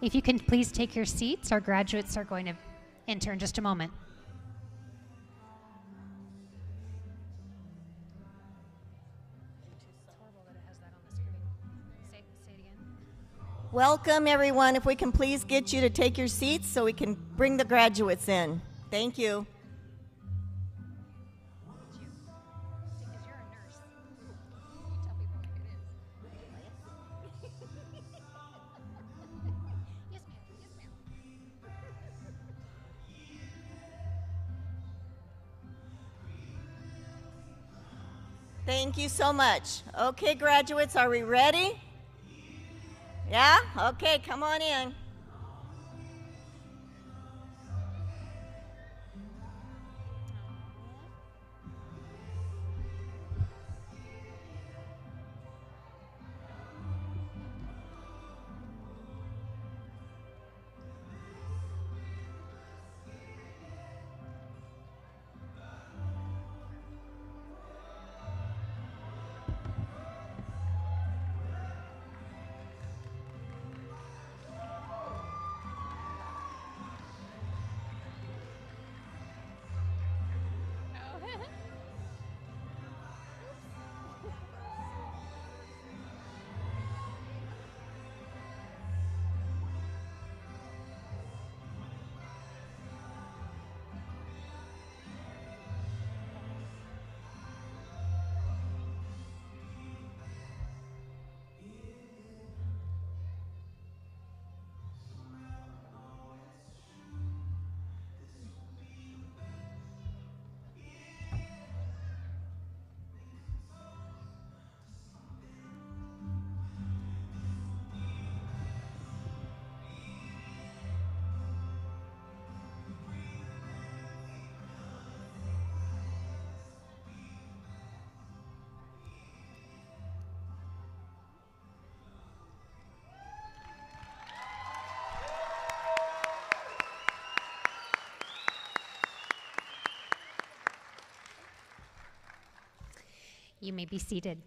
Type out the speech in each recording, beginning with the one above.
If you can please take your seats, our graduates are going to enter in just a moment. Welcome, everyone. If we can please get you to take your seats so we can bring the graduates in. Thank you. Thank you so much. Okay, graduates, are we ready? Yeah? Okay, come on in. You may be seated.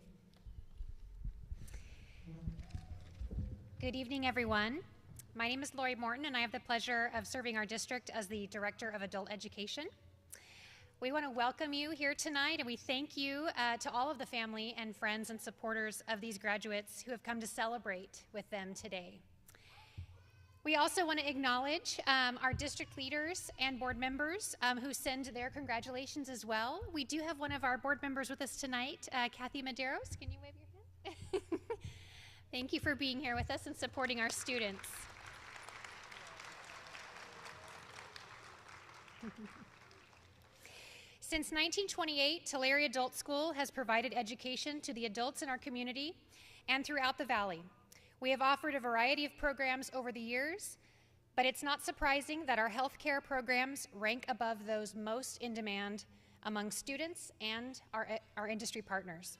Good evening, everyone. My name is Lori Morton, and I have the pleasure of serving our district as the Director of Adult Education. We want to welcome you here tonight, and we thank you to all of the family and friends and supporters of these graduates who have come to celebrate with them today. We also want to acknowledge our district leaders and board members who send their congratulations as well. We do have one of our board members with us tonight, Kathy Medeiros. Can you wave your hand? Thank you for being here with us and supporting our students. Since 1928, Tulare Adult School has provided education to the adults in our community and throughout the valley. We have offered a variety of programs over the years, but it's not surprising that our healthcare programs rank above those most in demand among students and our industry partners.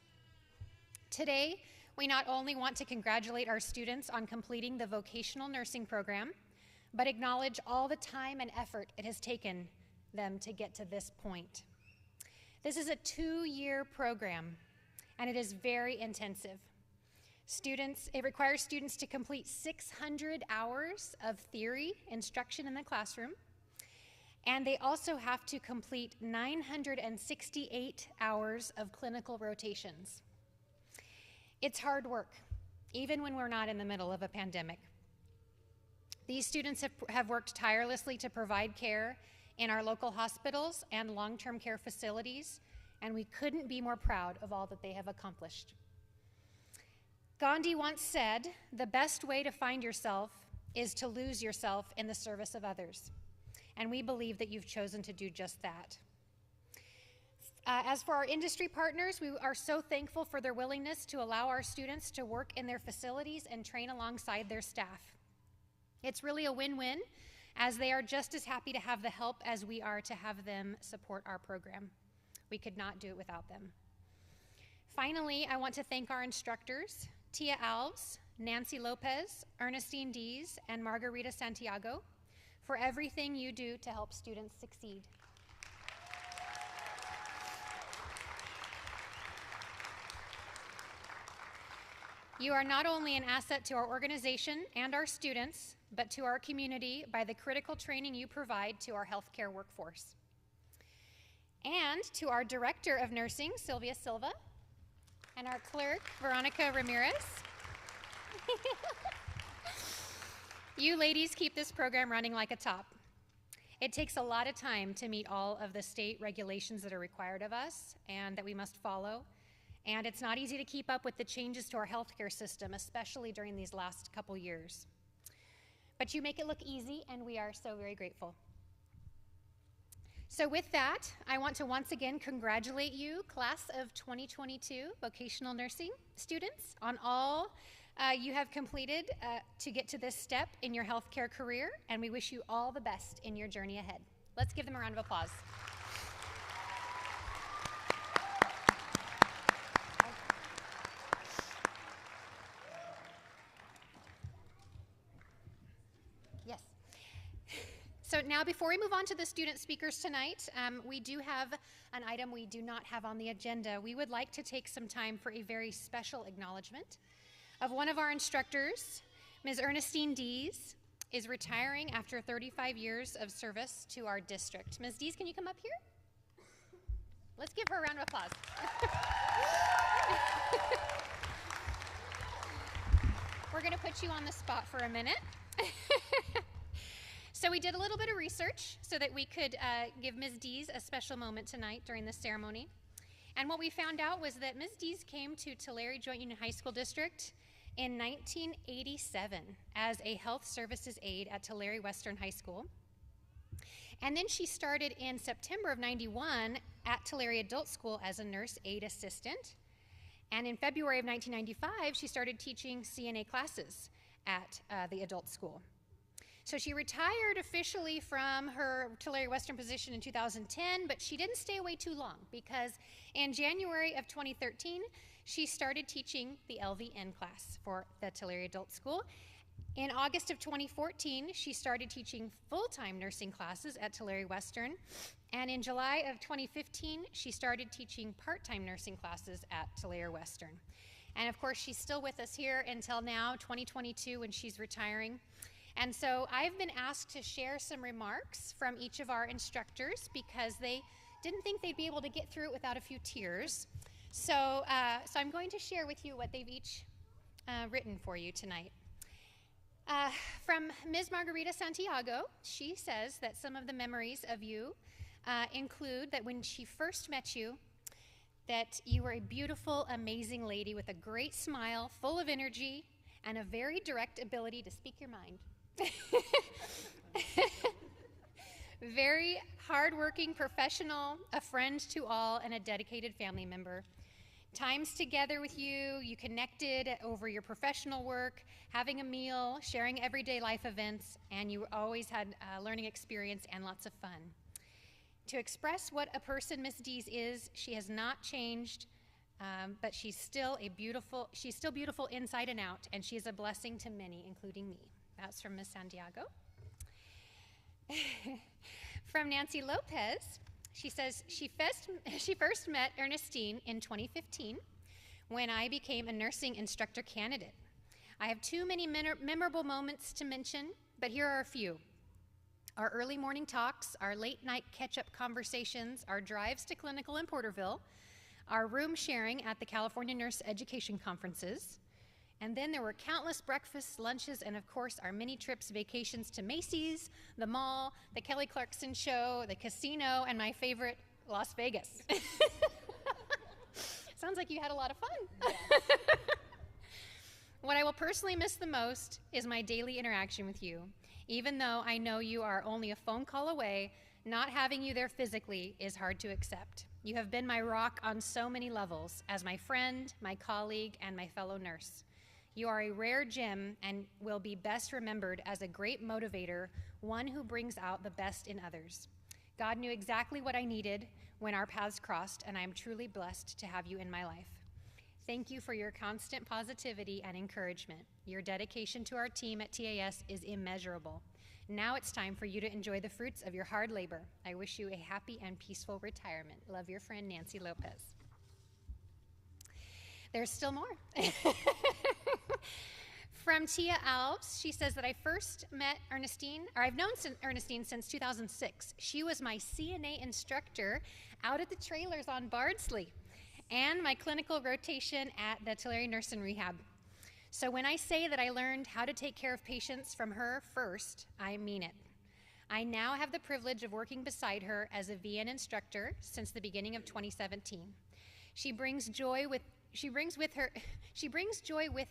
Today, we not only want to congratulate our students on completing the vocational nursing program, but acknowledge all the time and effort it has taken them to get to this point. This is a 2-year program, and it is very intensive. It requires students to complete 600 hours of theory instruction in the classroom, and they also have to complete 968 hours of clinical rotations. It's hard work, even when we're not in the middle of a pandemic. These students have worked tirelessly to provide care in our local hospitals and long-term care facilities, and we couldn't be more proud of all that they have accomplished. Gandhi once said, "The best way to find yourself is to lose yourself in the service of others." And we believe that you've chosen to do just that. As for our industry partners, we are so thankful for their willingness to allow our students to work in their facilities and train alongside their staff. It's really a win-win, as they are just as happy to have the help as we are to have them support our program. We could not do it without them. Finally, I want to thank our instructors, Tia Alves, Nancy Lopez, Ernestine Dees, and Margarita Santiago, for everything you do to help students succeed. You are not only an asset to our organization and our students, but to our community by the critical training you provide to our healthcare workforce. And to our Director of Nursing, Sylvia Silva, and our clerk, Veronica Ramirez. You ladies keep this program running like a top. It takes a lot of time to meet all of the state regulations that are required of us and that we must follow. And it's not easy to keep up with the changes to our healthcare system, especially during these last couple years. But you make it look easy, and we are so very grateful. So with that, I want to once again congratulate you, class of 2022 vocational nursing students, on all you have completed to get to this step in your healthcare career, and we wish you all the best in your journey ahead. Let's give them a round of applause. Yes. So now, before we move on to the student speakers tonight, we do have an item we do not have on the agenda. We would like to take some time for a very special acknowledgement of one of our instructors. Ms. Ernestine Dees is retiring after 35 years of service to our district. Ms. Dees, can you come up here? Let's give her a round of applause. We're going to put you on the spot for a minute. So we did a little bit of research so that we could give Ms. Dees a special moment tonight during the ceremony. And what we found out was that Ms. Dees came to Tulare Joint Union High School District in 1987 as a health services aide at Tulare Western High School. And then she started in September of '91 at Tulare Adult School as a nurse aide assistant. And in February of 1995, she started teaching CNA classes at the adult school. So she retired officially from her Tulare Western position in 2010, but she didn't stay away too long, because in January of 2013, she started teaching the LVN class for the Tulare Adult School. In August of 2014, she started teaching full-time nursing classes at Tulare Western. And in July of 2015, she started teaching part-time nursing classes at Tulare Western. And of course, she's still with us here until now, 2022, when she's retiring. And so I've been asked to share some remarks from each of our instructors, because they didn't think they'd be able to get through it without a few tears. So I'm going to share with you what they've each written for you tonight. From Ms. Margarita Santiago, she says that some of the memories of you include that when she first met you, that you were a beautiful, amazing lady with a great smile, full of energy, and a very direct ability to speak your mind. Very hardworking professional, a friend to all, and a dedicated family member. Times together with you, you connected over your professional work, having a meal, sharing everyday life events, and you always had a learning experience and lots of fun. To express what a person Miss Dees is, she has not changed, but she's still beautiful inside and out, and she is a blessing to many, including me. That's from Miss Santiago. From Nancy Lopez, she says she first met Ernestine in 2015 when I became a nursing instructor candidate. I have too many memorable moments to mention, but here are a few. Our early morning talks, our late night catch-up conversations, our drives to clinical in Porterville, our room sharing at the California Nurse Education Conferences, and then there were countless breakfasts, lunches, and of course our many trips, vacations to Macy's, the mall, the Kelly Clarkson show, the casino, and my favorite, Las Vegas. Sounds like you had a lot of fun. Yes. What I will personally miss the most is my daily interaction with you. Even though I know you are only a phone call away, not having you there physically is hard to accept. You have been my rock on so many levels, as my friend, my colleague, and my fellow nurse. You are a rare gem and will be best remembered as a great motivator, one who brings out the best in others. God knew exactly what I needed when our paths crossed, and I am truly blessed to have you in my life. Thank you for your constant positivity and encouragement. Your dedication to our team at TAS is immeasurable. Now it's time for you to enjoy the fruits of your hard labor. I wish you a happy and peaceful retirement. Love, your friend, Nancy Lopez. There's still more. From Tia Alves, she says that I first met Ernestine, or I've known Ernestine since 2006. She was my CNA instructor out at the trailers on Bardsley and my clinical rotation at the Tulare Nurse and Rehab. So when I say that I learned how to take care of patients from her first, I mean it. I now have the privilege of working beside her as a VN instructor since the beginning of 2017. She brings joy with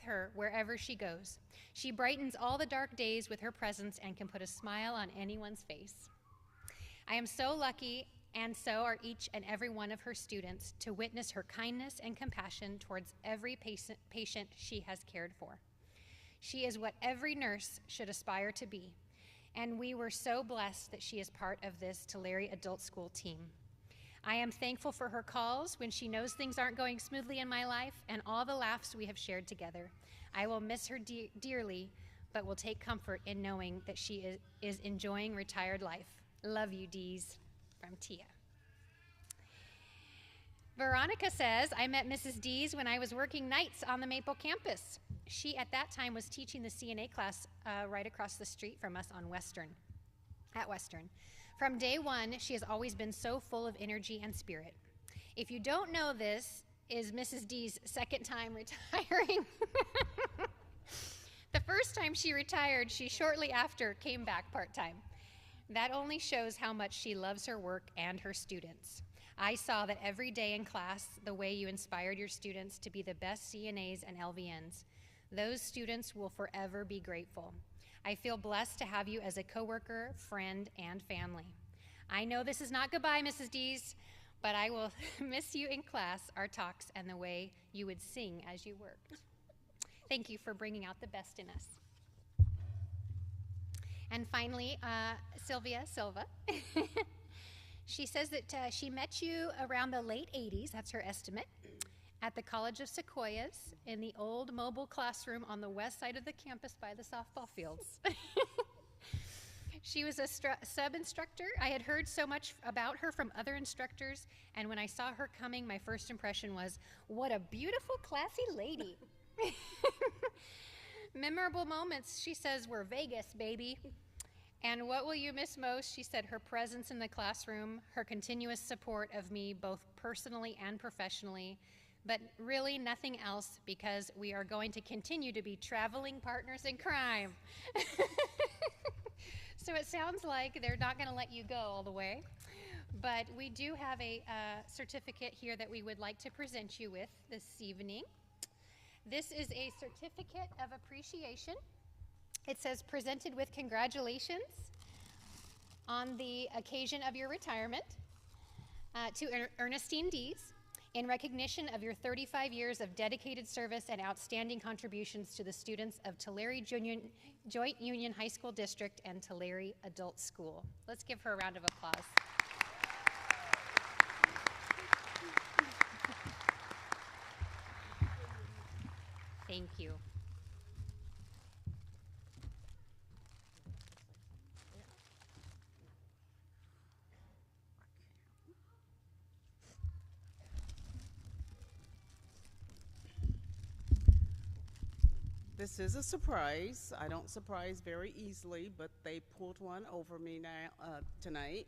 her wherever she goes. She brightens all the dark days with her presence and can put a smile on anyone's face. I am so lucky, and so are each and every one of her students, to witness her kindness and compassion towards every patient she has cared for. She is what every nurse should aspire to be, and we were so blessed that she is part of this Tulare Adult School team. I am thankful for her calls when she knows things aren't going smoothly in my life and all the laughs we have shared together. I will miss her dearly, but will take comfort in knowing that she is enjoying retired life. Love you, Dees, from Tia. Veronica says, I met Mrs. Dees when I was working nights on the Maple campus. She, at that time, was teaching the CNA class right across the street from us on Western, at Western. From day one, she has always been so full of energy and spirit. If you don't know, this is Mrs. D's second time retiring. The first time she retired, she shortly after came back part-time. That only shows how much she loves her work and her students. I saw that every day in class, the way you inspired your students to be the best CNAs and LVNs. Those students will forever be grateful. I feel blessed to have you as a coworker, friend, and family. I know this is not goodbye, Mrs. Dees, but I will miss you in class, our talks, and the way you would sing as you worked. Thank you for bringing out the best in us. And finally, Sylvia Silva. She says that she met you around the late 80s, that's her estimate, at the College of Sequoias in the old mobile classroom on the west side of the campus by the softball fields. She was a sub-instructor. I had heard so much about her from other instructors, and when I saw her coming, my first impression was, what a beautiful, classy lady. Memorable moments, she says, were Vegas, baby. And what will you miss most? She said her presence in the classroom, her continuous support of me both personally and professionally, but really nothing else, because we are going to continue to be traveling partners in crime. So it sounds like they're not going to let you go all the way, but we do have a certificate here that we would like to present you with this evening. This is a certificate of appreciation. It says, presented with congratulations on the occasion of your retirement to Ernestine Dees, in recognition of your 35 years of dedicated service and outstanding contributions to the students of Tulare Joint Union High School District and Tulare Adult School. Let's give her a round of applause. Thank you. This is a surprise. I don't surprise very easily, but they pulled one over me now tonight.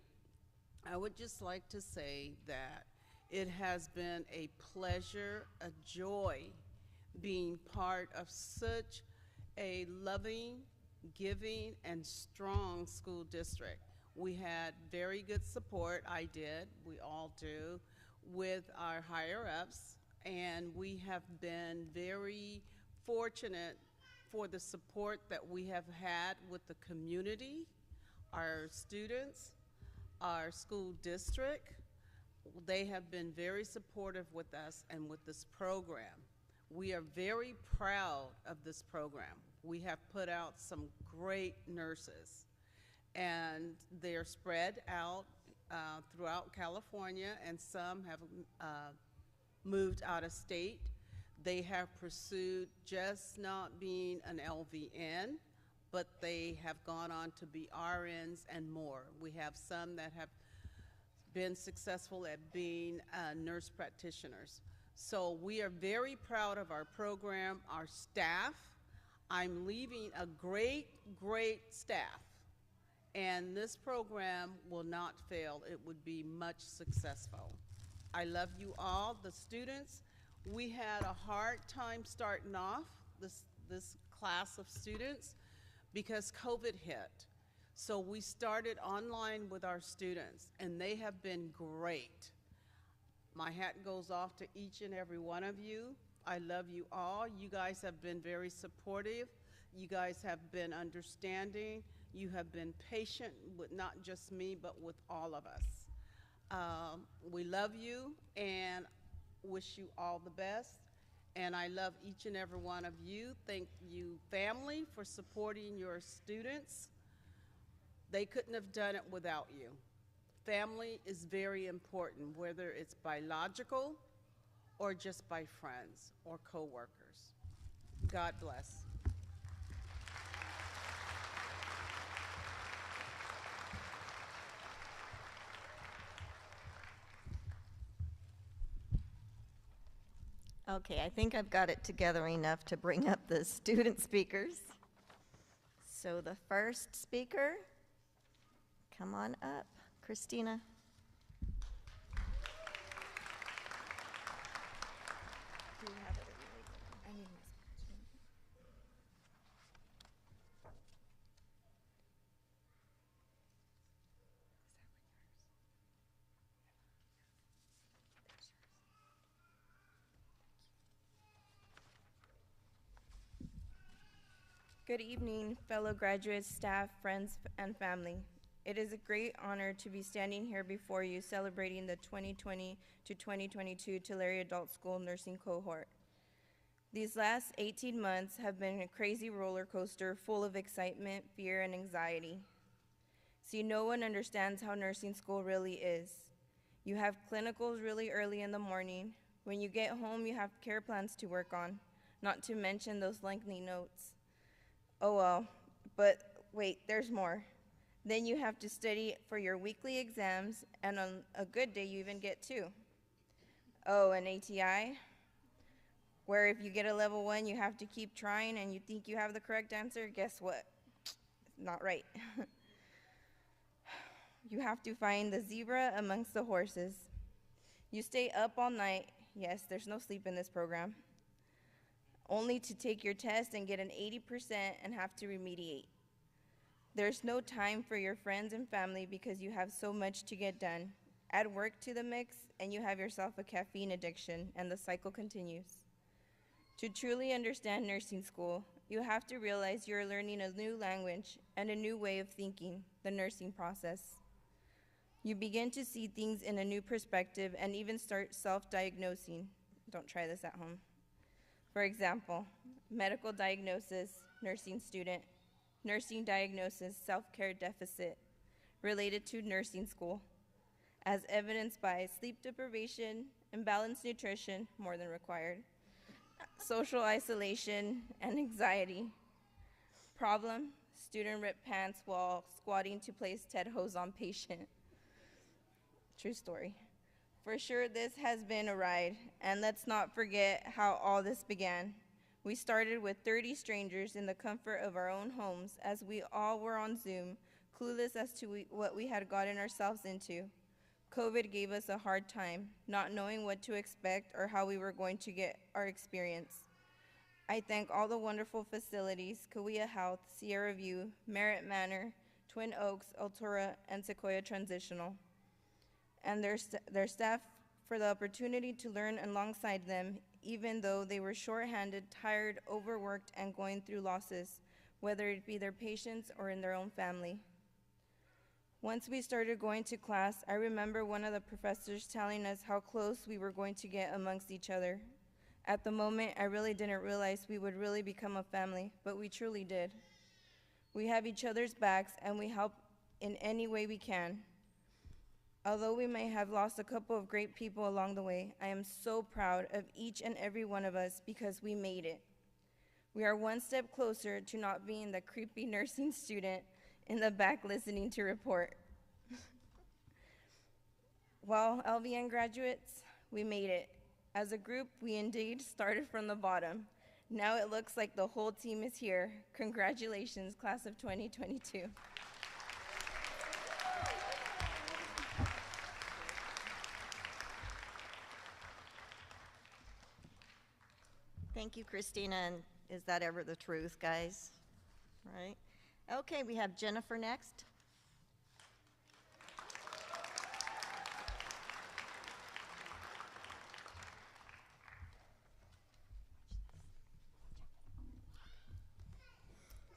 I would just like to say that it has been a pleasure, a joy, being part of such a loving, giving, and strong school district. We had very good support, I did, we all do, with our higher-ups, and we have been very fortunate for the support that we have had with the community, our students, our school district. They have been very supportive with us and with this program. We are very proud of this program. We have put out some great nurses, and they're spread out throughout California, and some have moved out of state. They have pursued just not being an LVN, but they have gone on to be RNs and more. We have some that have been successful at being nurse practitioners. So we are very proud of our program, our staff. I'm leaving a great, great staff, and this program will not fail. It would be much successful. I love you all, the students. We had a hard time starting off this class of students because COVID hit. So we started online with our students, and they have been great. My hat goes off to each and every one of you. I love you all. You guys have been very supportive. You guys have been understanding. You have been patient with not just me, but with all of us. We love you and wish you all the best. And I love each and every one of you. Thank you, family, for supporting your students. They couldn't have done it without you. Family is very important, whether it's biological or just by friends or coworkers. God bless. Okay, I think I've got it together enough to bring up the student speakers. So the first speaker, come on up, Christina. Do you have it? I need my Good evening, fellow graduates, staff, friends, and family. It is a great honor to be standing here before you celebrating the 2020 to 2022 Tulare Adult School Nursing Cohort. These last 18 months have been a crazy roller coaster full of excitement, fear, and anxiety. See, no one understands how nursing school really is. You have clinicals really early in the morning. When you get home, you have care plans to work on, not to mention those lengthy notes. Oh well, but wait, there's more. Then you have to study for your weekly exams, and on a good day, you even get 2. Oh, and ATI, where if you get a level 1, you have to keep trying and you think you have the correct answer. Guess what? Not right. You have to find the zebra amongst the horses. You stay up all night. Yes, there's no sleep in this program. Only to take your test and get an 80% and have to remediate. There's no time for your friends and family because you have so much to get done. Add work to the mix and you have yourself a caffeine addiction, and the cycle continues. To truly understand nursing school, you have to realize you're learning a new language and a new way of thinking, the nursing process. You begin to see things in a new perspective and even start self-diagnosing. Don't try this at home. For example, medical diagnosis, nursing student, nursing diagnosis, self-care deficit related to nursing school, as evidenced by sleep deprivation, imbalanced nutrition, more than required, social isolation, and anxiety. Problem, student ripped pants while squatting to place TED hose on patient. True story. For sure, this has been a ride, and let's not forget how all this began. We started with 30 strangers in the comfort of our own homes as we all were on Zoom, clueless as to what we had gotten ourselves into. COVID gave us a hard time, not knowing what to expect or how we were going to get our experience. I thank all the wonderful facilities, Kauai Health, Sierra View, Merritt Manor, Twin Oaks, Altura, and Sequoia Transitional, and their staff for the opportunity to learn alongside them, even though they were short-handed, tired, overworked, and going through losses, whether it be their patients or in their own family. Once we started going to class, I remember one of the professors telling us how close we were going to get amongst each other. At the moment, I really didn't realize we would really become a family, but we truly did. We have each other's backs, and we help in any way we can. Although we may have lost a couple of great people along the way, I am so proud of each and every one of us because we made it. We are one step closer to not being the creepy nursing student in the back listening to report. Well, LVN graduates, we made it. As a group, we indeed started from the bottom. Now it looks like the whole team is here. Congratulations, class of 2022. Thank you, Christina, and is that ever the truth, guys? Right? Okay, we have Jennifer next.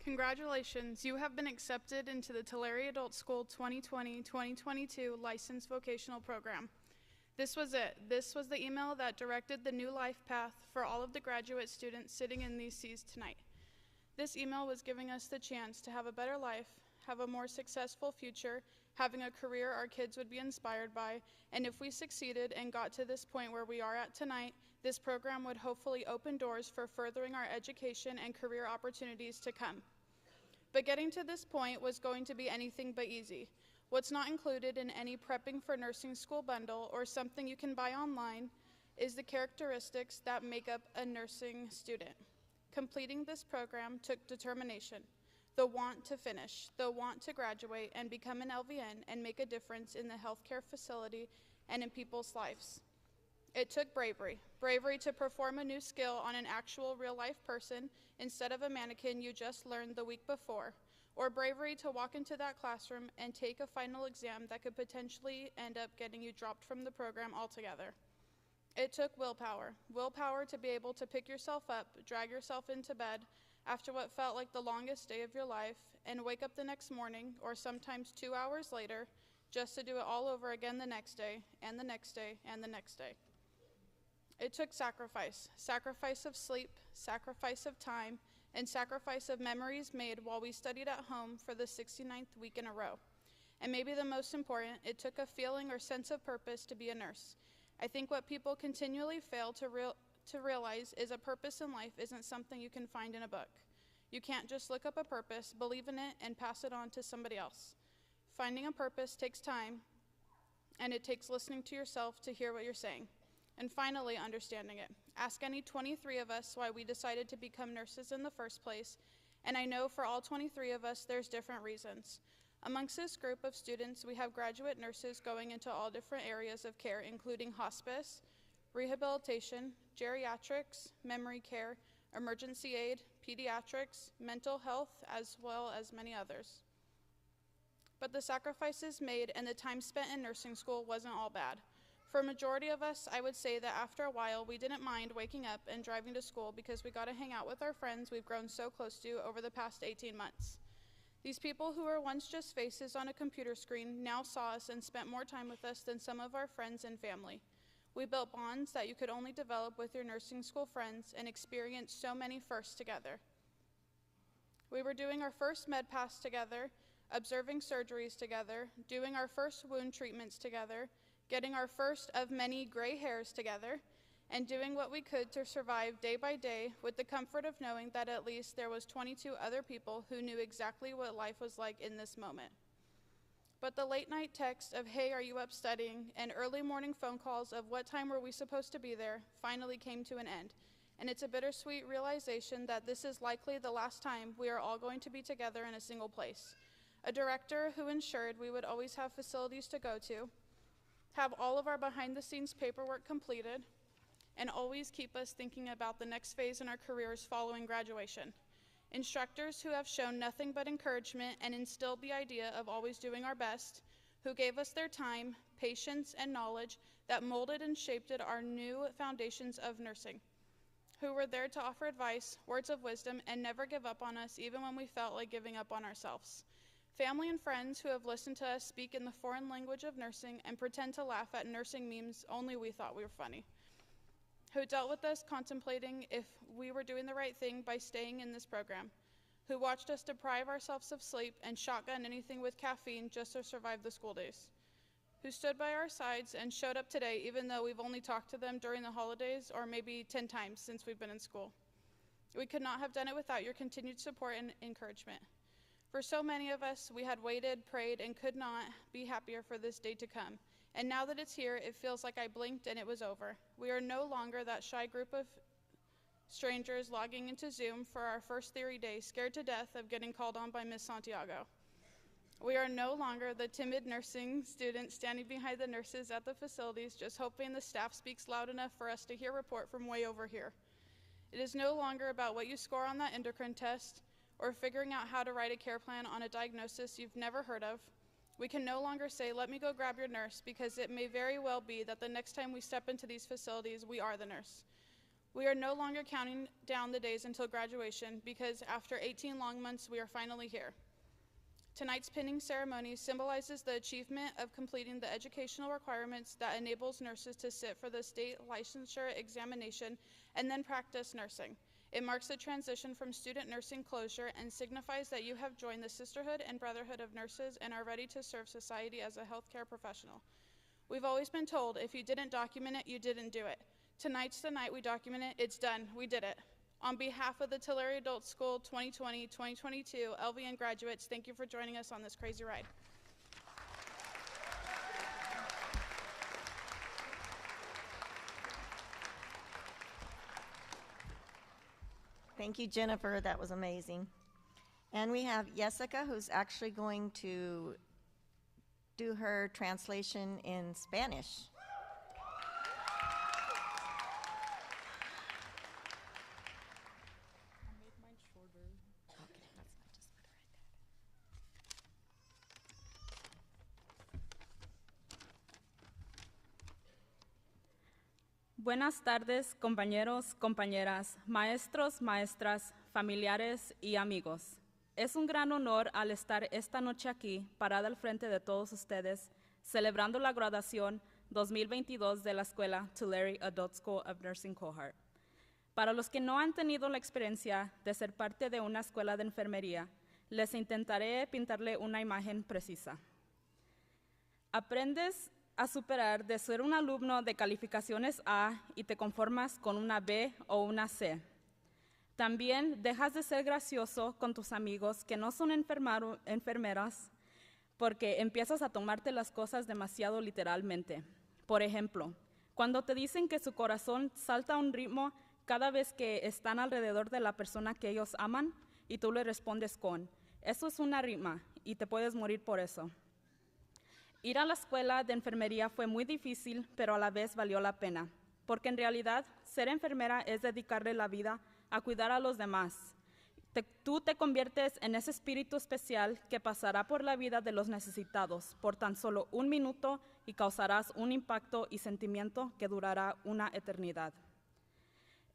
Congratulations, you have been accepted into the Tulare Adult School 2020-2022 Licensed Vocational Program. This was it. This was the email that directed the new life path for all of the graduate students sitting in these seats tonight. This email was giving us the chance to have a better life, have a more successful future, having a career our kids would be inspired by, and if we succeeded and got to this point where we are at tonight, this program would hopefully open doors for furthering our education and career opportunities to come. But getting to this point was going to be anything but easy. What's not included in any prepping for nursing school bundle or something you can buy online is the characteristics that make up a nursing student. Completing this program took determination, the want to finish, the want to graduate and become an LVN and make a difference in the healthcare facility and in people's lives. It took bravery, bravery to perform a new skill on an actual real-life person instead of a mannequin you just learned the week before, or bravery to walk into that classroom and take a final exam that could potentially end up getting you dropped from the program altogether. It took willpower, willpower to be able to pick yourself up, drag yourself into bed after what felt like the longest day of your life, and wake up the next morning, or sometimes 2 hours later, just to do it all over again the next day, and the next day, and the next day. It took sacrifice, sacrifice of sleep, sacrifice of time, and sacrifice of memories made while we studied at home for the 69th week in a row. And maybe the most important, it took a feeling or sense of purpose to be a nurse. I think what people continually fail to realize is a purpose in life isn't something you can find in a book. You can't just look up a purpose, believe in it, and pass it on to somebody else. Finding a purpose takes time, and it takes listening to yourself to hear what you're saying. And finally, understanding it. Ask any 23 of us why we decided to become nurses in the first place, and I know for all 23 of us, there's different reasons. Amongst this group of students, we have graduate nurses going into all different areas of care, including hospice, rehabilitation, geriatrics, memory care, emergency aid, pediatrics, mental health, as well as many others. But the sacrifices made and the time spent in nursing school wasn't all bad. For a majority of us, I would say that after a while, we didn't mind waking up and driving to school because we got to hang out with our friends we've grown so close to over the past 18 months. These people who were once just faces on a computer screen now saw us and spent more time with us than some of our friends and family. We built bonds that you could only develop with your nursing school friends and experienced so many firsts together. We were doing our first med pass together, observing surgeries together, doing our first wound treatments together, getting our first of many gray hairs together, and doing what we could to survive day by day with the comfort of knowing that at least there was 22 other people who knew exactly what life was like in this moment. But the late night text of, "Hey, are you up studying?" and early morning phone calls of what time were we supposed to be there finally came to an end. And it's a bittersweet realization that this is likely the last time we are all going to be together in a single place. A director who ensured we would always have facilities to go to, have all of our behind-the-scenes paperwork completed, and always keep us thinking about the next phase in our careers following graduation. Instructors who have shown nothing but encouragement and instilled the idea of always doing our best, who gave us their time, patience, and knowledge that molded and shaped our new foundations of nursing, who were there to offer advice, words of wisdom, and never give up on us even when we felt like giving up on ourselves. Family and friends who have listened to us speak in the foreign language of nursing and pretend to laugh at nursing memes only we thought we were funny. Who dealt with us contemplating if we were doing the right thing by staying in this program. Who watched us deprive ourselves of sleep and shotgun anything with caffeine just to survive the school days. Who stood by our sides and showed up today even though we've only talked to them during the holidays or maybe 10 times since we've been in school. We could not have done it without your continued support and encouragement. For so many of us, we had waited, prayed, and could not be happier for this day to come. And now that it's here, it feels like I blinked and it was over. We are no longer that shy group of strangers logging into Zoom for our first theory day, scared to death of getting called on by Ms. Santiago. We are no longer the timid nursing students standing behind the nurses at the facilities, just hoping the staff speaks loud enough for us to hear a report from way over here. It is no longer about what you score on that endocrine test or figuring out how to write a care plan on a diagnosis you've never heard of. We can no longer say, let me go grab your nurse, because it may very well be that the next time we step into these facilities, we are the nurse. We are no longer counting down the days until graduation, because after 18 long months, we are finally here. Tonight's pinning ceremony symbolizes the achievement of completing the educational requirements that enables nurses to sit for the state licensure examination and then practice nursing. It marks the transition from student nursing closure and signifies that you have joined the sisterhood and brotherhood of nurses and are ready to serve society as a healthcare professional. We've always been told if you didn't document it, you didn't do it. Tonight's the night we document it. It's done. We did it. On behalf of the Tulare Adult School 2020-2022 LVN graduates, thank you for joining us on this crazy ride. Thank you, Jennifer. That was amazing. And we have Jessica, who's actually going to do her translation in Spanish. Buenas tardes, compañeros, compañeras, maestros, maestras, familiares y amigos. Es un gran honor al estar esta noche aquí, parada al frente de todos ustedes, celebrando la graduación 2022 de la escuela Tulare Adult School of Nursing Cohort. Para los que no han tenido la experiencia de ser parte de una escuela de enfermería, les intentaré pintarle una imagen precisa. Aprendes a superar de ser un alumno de calificaciones A y te conformas con una B o una C. También dejas de ser gracioso con tus amigos que no son enfermeras porque empiezas a tomarte las cosas demasiado literalmente. Por ejemplo, cuando te dicen que su corazón salta a un ritmo cada vez que están alrededor de la persona que ellos aman y tú le respondes con, eso es una rima y te puedes morir por eso. Ir a la escuela de enfermería fue muy difícil, pero a la vez valió la pena, porque en realidad ser enfermera es dedicarle la vida a cuidar a los demás. Tú te conviertes en ese espíritu especial que pasará por la vida de los necesitados por tan solo un minuto y causarás un impacto y sentimiento que durará una eternidad.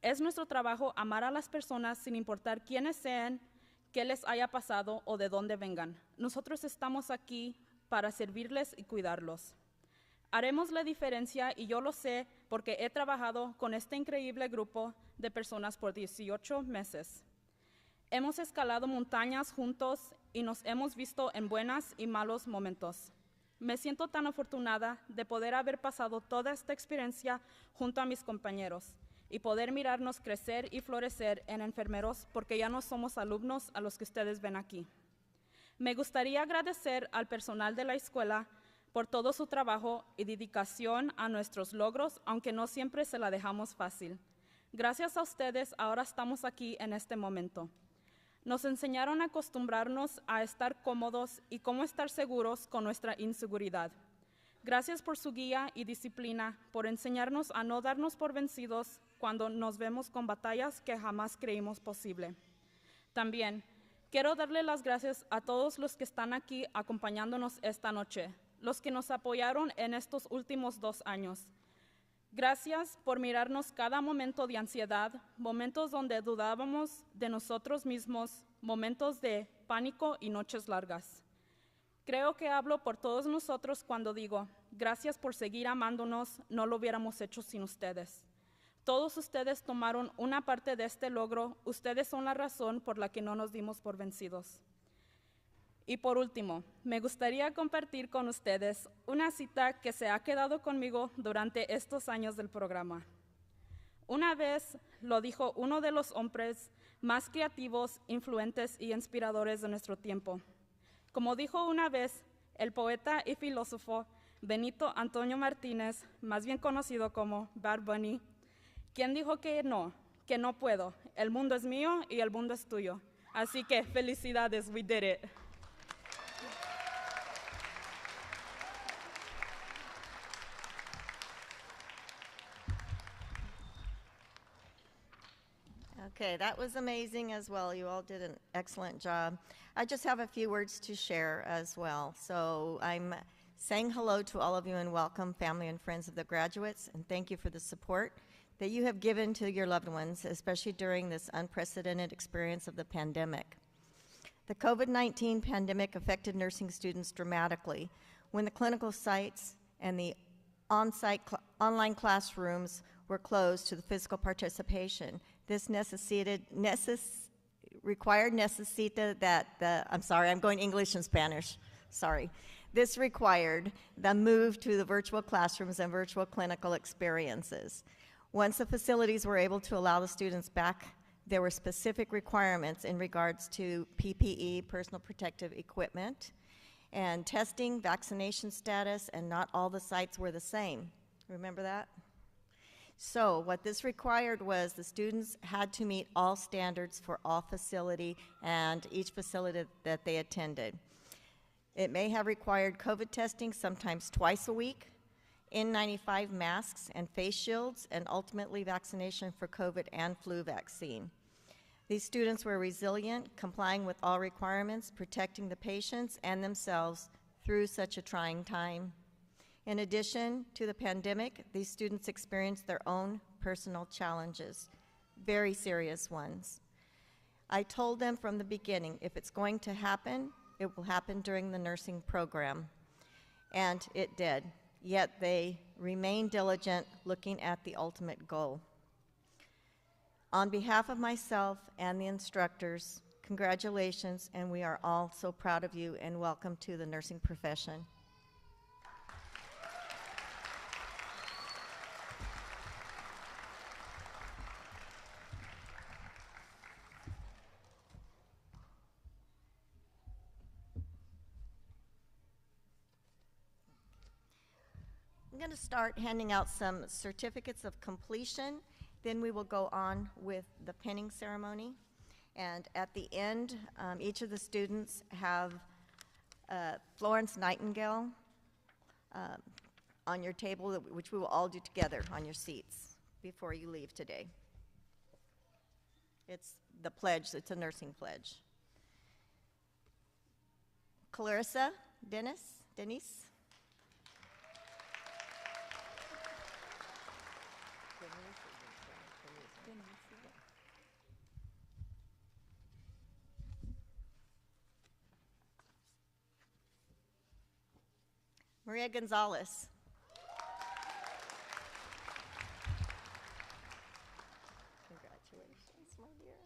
Es nuestro trabajo amar a las personas sin importar quiénes sean, qué les haya pasado o de dónde vengan. Nosotros estamos aquí para servirles y cuidarlos. Haremos la diferencia y yo lo sé porque he trabajado con este increíble grupo de personas por 18 meses. Hemos escalado montañas juntos y nos hemos visto en buenos y malos momentos. Me siento tan afortunada de poder haber pasado toda esta experiencia junto a mis compañeros y poder mirarnos crecer y florecer en enfermeros porque ya no somos alumnos a los que ustedes ven aquí. Me gustaría agradecer al personal de la escuela por todo su trabajo y dedicación a nuestros logros, aunque no siempre se la dejamos fácil. Gracias a ustedes, ahora estamos aquí en este momento. Nos enseñaron a acostumbrarnos a estar cómodos y cómo estar seguros con nuestra inseguridad. Gracias por su guía y disciplina, por enseñarnos a no darnos por vencidos cuando nos vemos con batallas que jamás creímos posible. También quiero darle las gracias a todos los que están aquí acompañándonos esta noche, los que nos apoyaron en estos últimos 2 años. Gracias por mirarnos cada momento de ansiedad, momentos donde dudábamos de nosotros mismos, momentos de pánico y noches largas. Creo que hablo por todos nosotros cuando digo, gracias por seguir amándonos, no lo hubiéramos hecho sin ustedes. Todos ustedes tomaron una parte de este logro, ustedes son la razón por la que no nos dimos por vencidos. Y por último, me gustaría compartir con ustedes una cita que se ha quedado conmigo durante estos años del programa. Una vez lo dijo uno de los hombres más creativos, influentes y inspiradores de nuestro tiempo. Como dijo una vez el poeta y filósofo Benito Antonio Martínez, más bien conocido como Bad Bunny, quien dijo que no, que no puedo. El mundo es mío y el mundo es tuyo. Así que felicidades, we did it. Okay, that was amazing as well. You all did an excellent job. I just have a few words to share as well. So I'm saying hello to all of you and welcome family and friends of the graduates, and thank you for the support that you have given to your loved ones, especially during this unprecedented experience of the pandemic. The COVID-19 pandemic affected nursing students dramatically when the clinical sites and the on-site online classrooms were closed to the physical participation. This required This required the move to the virtual classrooms and virtual clinical experiences. Once the facilities were able to allow the students back, there were specific requirements in regards to PPE, personal protective equipment, and testing, vaccination status, and not all the sites were the same. Remember that? So what this required was the students had to meet all standards for all facility and each facility that they attended. It may have required COVID testing sometimes twice a week, N95 masks and face shields, and ultimately vaccination for COVID and flu vaccine. These students were resilient, complying with all requirements, protecting the patients and themselves through such a trying time. In addition to the pandemic, these students experienced their own personal challenges, very serious ones. I told them from the beginning, if it's going to happen, it will happen during the nursing program, and it did. Yet they remained diligent, looking at the ultimate goal. On behalf of myself and the instructors, congratulations, and we are all so proud of you, and welcome to the nursing profession. I'm going to start handing out some certificates of completion. Then we will go on with the pinning ceremony. And at the end, each of the students have Florence Nightingale on your table, which we will all do together on your seats before you leave today. It's the pledge, it's a nursing pledge. Clarissa Denise. Maria Gonzalez. Congratulations, my dear.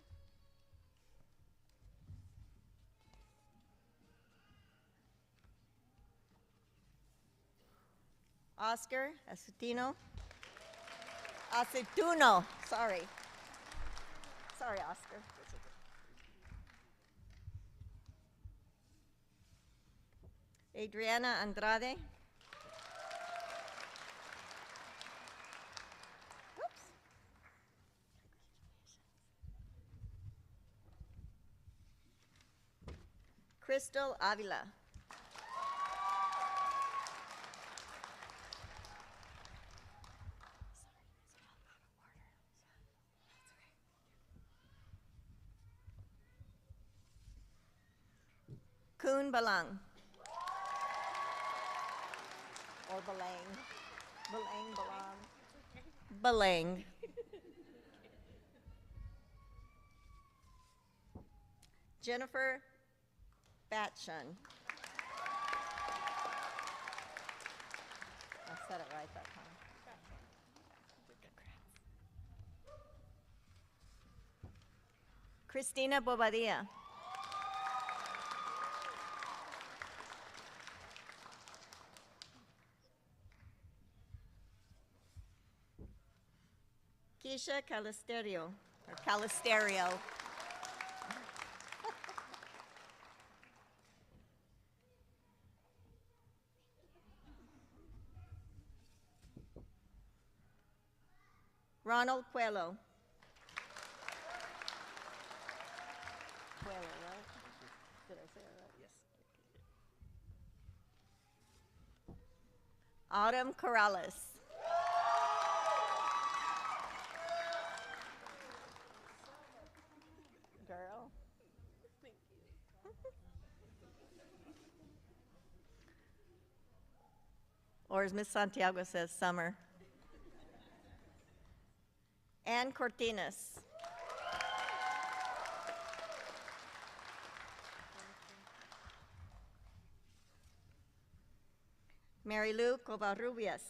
Oscar Acetuno. Sorry. Sorry, Oscar. Adriana Andrade. Oops. Crystal Avila. Kuhn Balang. Or Balang. Balang. Jennifer Batchun. I said it right that time. Christina Bobadilla. Keisha Calisterio. Ronald Coelho. Consuelo, right? Did I say it right? Yes. Autumn Corrales. Girl. Or as Miss Santiago says, summer. Ann Cortinas. Mary Lou Covarrubias.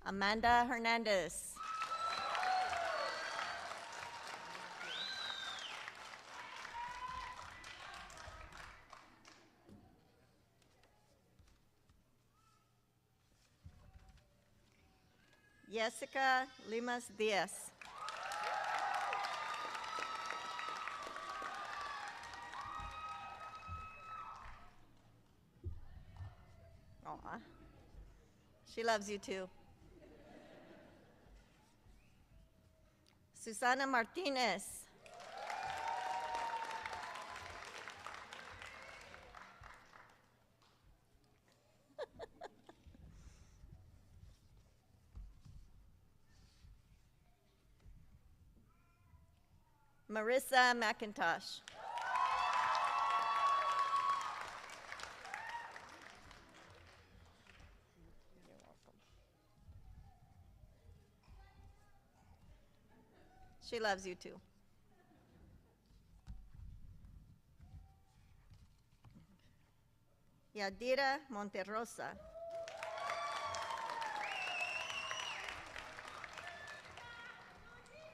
Amanda Hernandez. Jessica Limas Diaz. Aw. She loves you too. Susana Martinez. Marissa McIntosh. You're welcome. She loves you too. Yadira Monterrosa.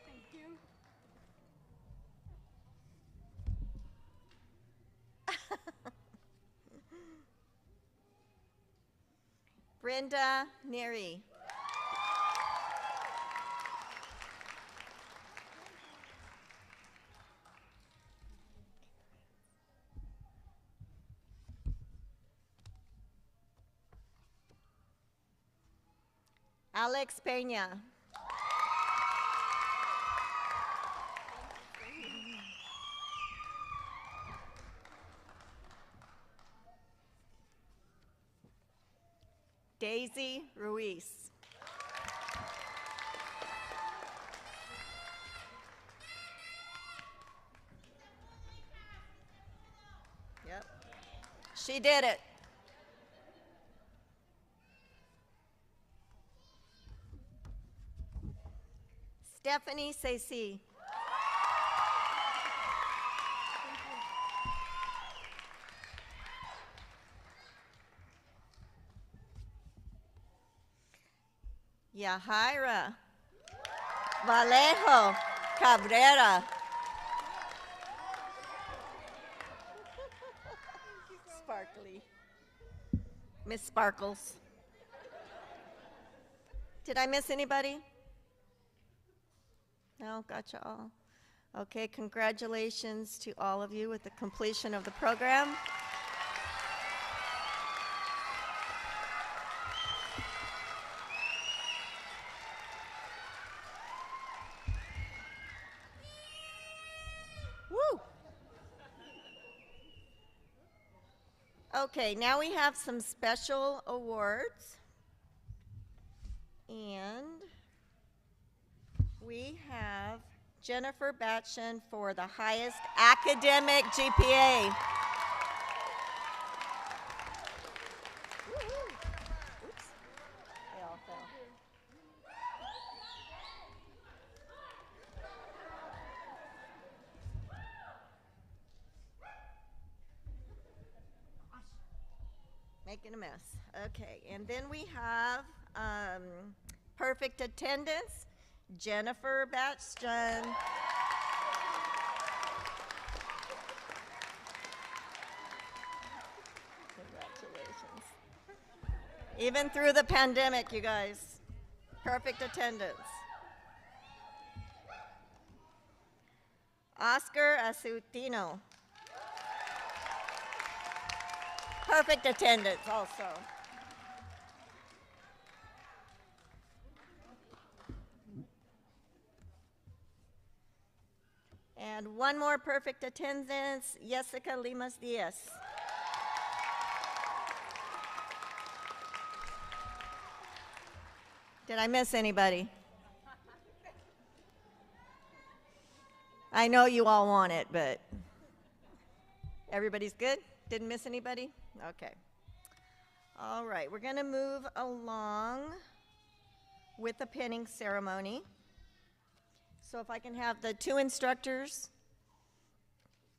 Thank you. Brenda Neary. Alex Peña. Daisy Ruiz. Yep. She did it. Stephanie Ceci. Yahaira Vallejo Cabrera. Sparkly. Miss Sparkles. Did I miss anybody? No, gotcha all. Okay, congratulations to all of you with the completion of the program. Woo! Okay, now we have some special awards. And we have Jennifer Batchen for the highest academic GPA. Woo-hoo. Oops. They all fell. Making a mess. Okay, and then we have perfect attendance, Jennifer Batchen. Congratulations. Even through the pandemic, you guys, perfect attendance. Oscar Asutino. Perfect attendance also. And one more perfect attendance, Jessica Limas Diaz. Did I miss anybody? I know you all want it, but everybody's good? Didn't miss anybody? Okay. All right, we're going to move along with the pinning ceremony. So if I can have the two instructors,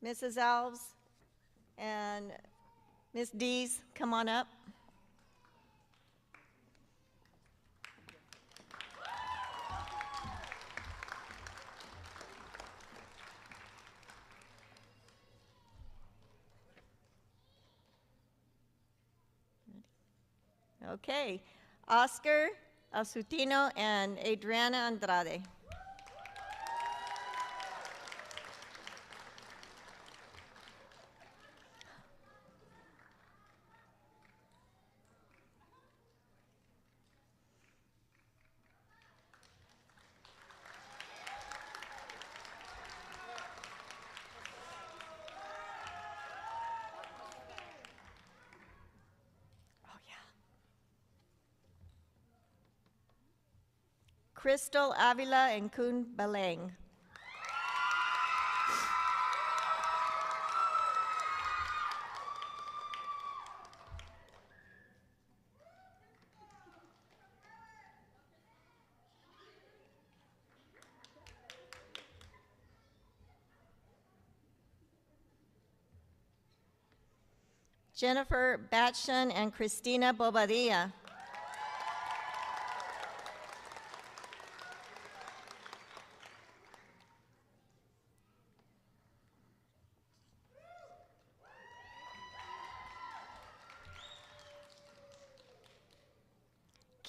Mrs. Alves and Miss Dees, come on up. Okay, Oscar Asutino and Adriana Andrade. Crystal Avila and Kun Baleng. Jennifer Batchan and Christina Bobadilla.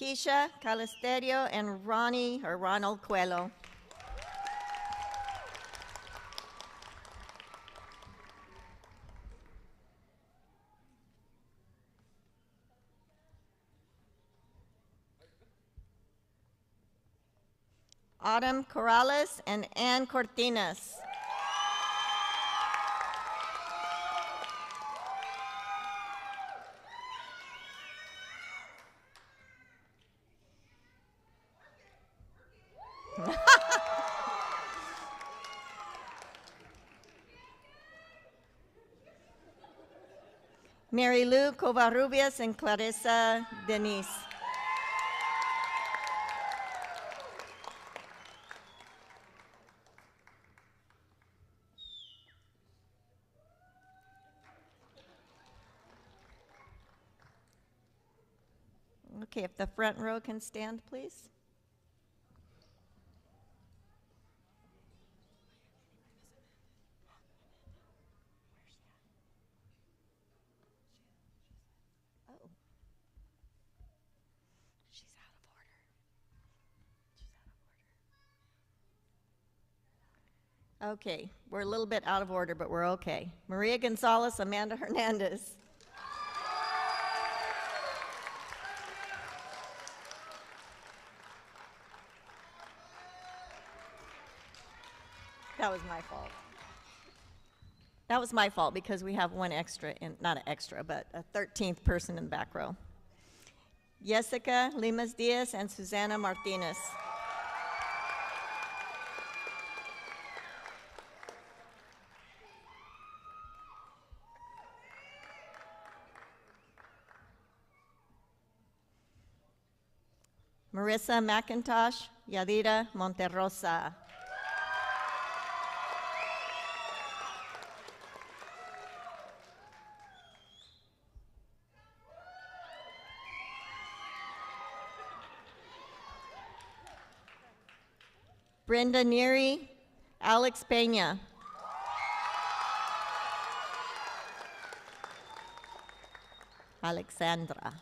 Keisha Calisterio and Ronald Coelho. Autumn Corrales and Ann Cortinas. Mary Lou Covarrubias and Clarissa Denise. Okay, if the front row can stand, please. Oh. She's out of order. Okay, we're a little bit out of order, but we're okay. Maria Gonzalez, Amanda Hernandez. That was my fault. That was my fault because we have one extra, not an extra, but a 13th person in the back row. Jessica Limas Diaz and Susana Martinez. Marissa McIntosh, Yadira Monterrosa. Brenda Neary, Alex Peña. Alexandra.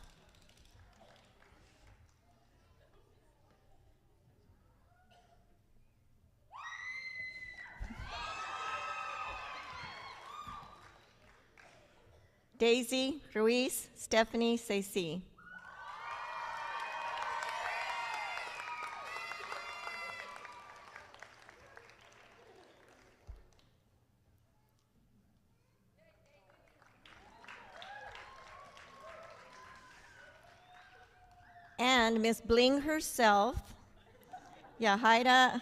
Daisy Ruiz Stephanie Ceci. And Miss Bling herself, Yahaira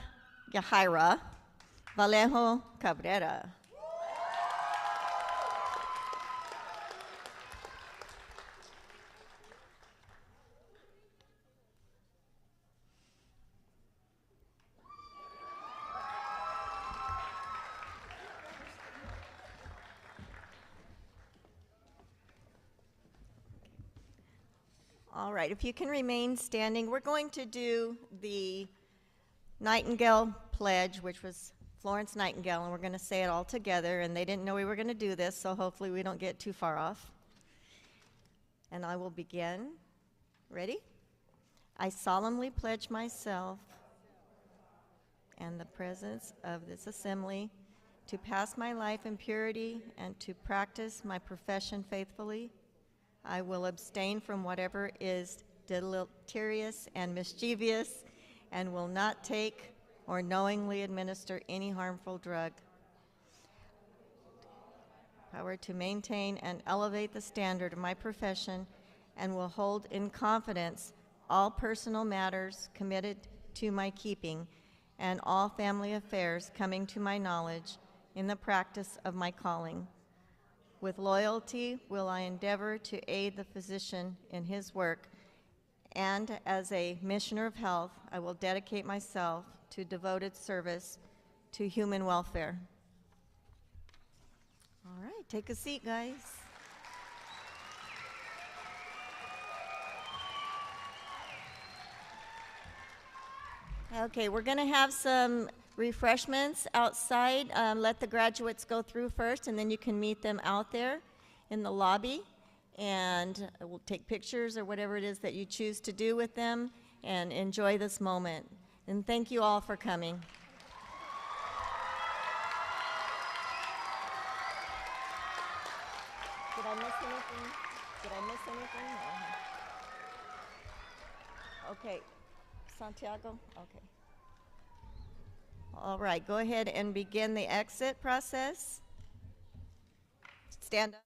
Vallejo Cabrera. All right, if you can remain standing, we're going to do the Nightingale Pledge, which was Florence Nightingale, and we're going to say it all together, and they didn't know we were going to do this, so hopefully we don't get too far off. And I will begin. Ready? I solemnly pledge myself and the presence of this assembly to pass my life in purity and to practice my profession faithfully. I will abstain from whatever is deleterious and mischievous and will not take or knowingly administer any harmful drug. Power to maintain and elevate the standard of my profession and will hold in confidence all personal matters committed to my keeping and all family affairs coming to my knowledge in the practice of my calling. With loyalty will I endeavor to aid the physician in his work, and as a missioner of health, I will dedicate myself to devoted service to human welfare. All right, take a seat, guys. Okay, we're going to have some refreshments outside. Let the graduates go through first, and then you can meet them out there in the lobby. And we'll take pictures or whatever it is that you choose to do with them and enjoy this moment. And thank you all for coming. Did I miss anything? Did I miss anything? No. Okay. Santiago? Okay. All right, go ahead and begin the exit process. Stand up.